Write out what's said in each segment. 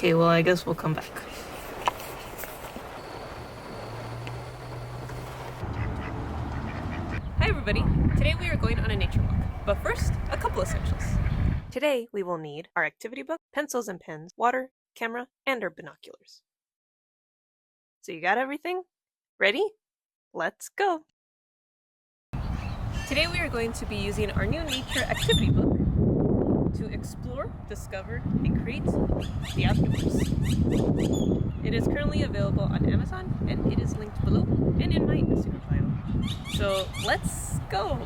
Okay, well, I guess we'll come back. Hi everybody! Today we are going on a nature walk, but first, a couple essentials. Today we will need our activity book, pencils and pens, water, camera, and our binoculars. So you got everything? Ready? Let's go! Today we are going to be using our new nature activity book to explore, discover, and create the outdoors. It is currently available on Amazon, and it is linked below and in my Instagram bio. So let's go!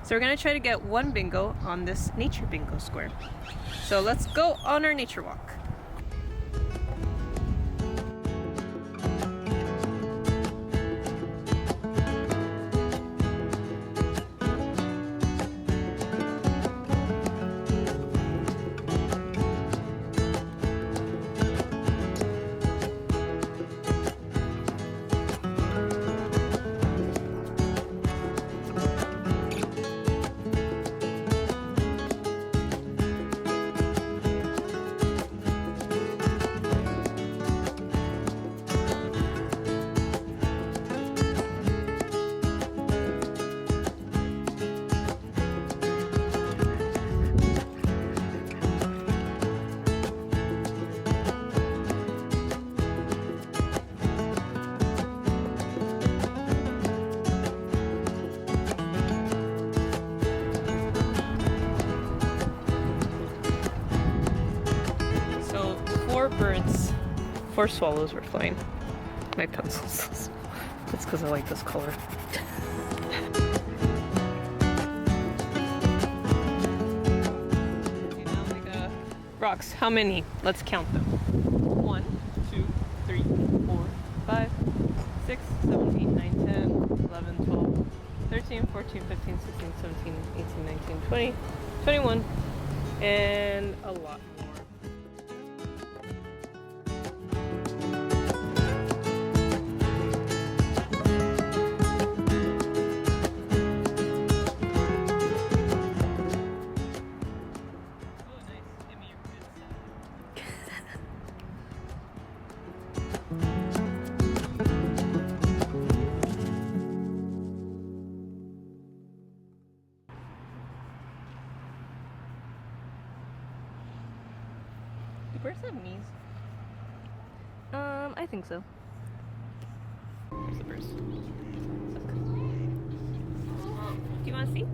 So we're going to try to get one bingo on this nature bingo square. So let's go on our nature walk. Birds, 4 swallows were flying. My pencils. That's because I like this color. Okay, now we got rocks. How many? Let's count them. 1, 2, 3, 4, 5, 6, 7, 8, 9, 10, 11, 12, 13, 14, 15, 16, 17, 18, 19, 20, 21, and a lot more. Do birds have knees? I think so. Where's the birds? Look. Do you want to see?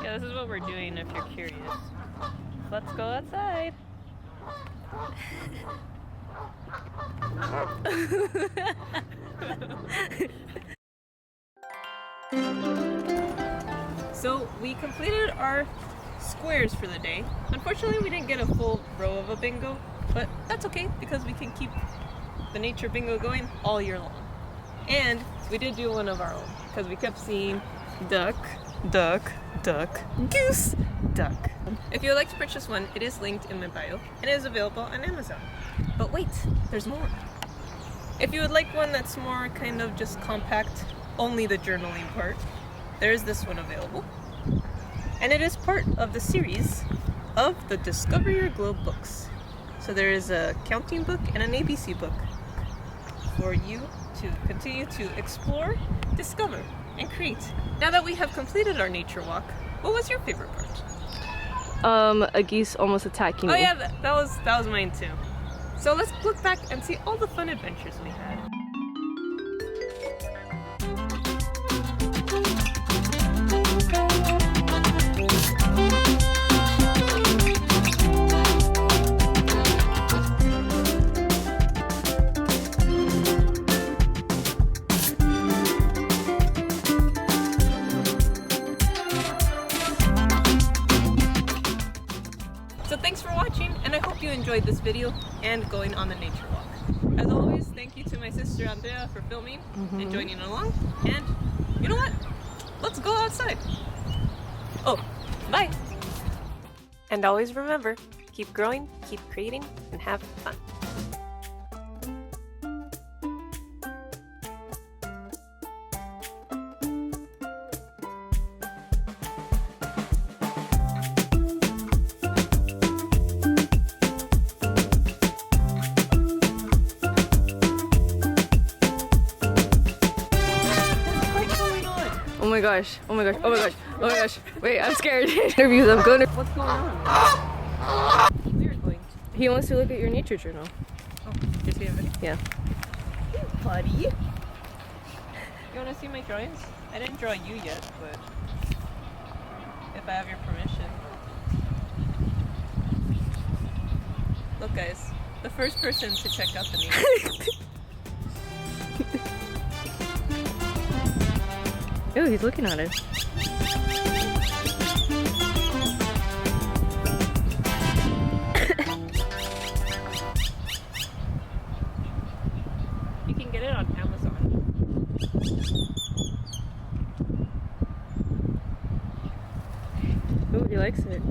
Yeah, this is what we're doing if you're curious. Let's go outside. So we completed our squares for the day. Unfortunately, we didn't get a full row of a bingo, but that's okay because we can keep the nature bingo going all year long. And we did do one of our own because we kept seeing duck, duck, duck, goose, duck. If you would like to purchase one, it is linked in my bio and it is available on Amazon. But wait, there's more. If you would like one that's more kind of just compact, only the journaling part, there is this one available. And it is part of the series of the Discover Your Globe books. So there is a counting book and an ABC book for you to continue to explore, discover, and create. Now that we have completed our nature walk, what was your favorite part? A geese almost attacking me. Oh yeah, that was mine too. So let's look back and see all the fun adventures we had. So thanks for watching, and I hope you enjoyed this video and going on the nature walk. As always, thank you to my sister Andrea for filming and joining along. And you know what? Let's go outside. Oh, bye. And always remember, keep growing, keep creating, and have fun. Oh my gosh, oh my gosh, oh my gosh, oh my gosh. Wait, I'm scared. Interviews, I'm going to... What's going on? We're going to. He wants to look at your nature journal. Oh, you see it? Yeah. Buddy. You want to see my drawings? I didn't draw you yet, but if I have your permission. Look guys, the first person to check out the nature. Oh, he's looking at it. You can get it on Amazon. Oh, he likes it.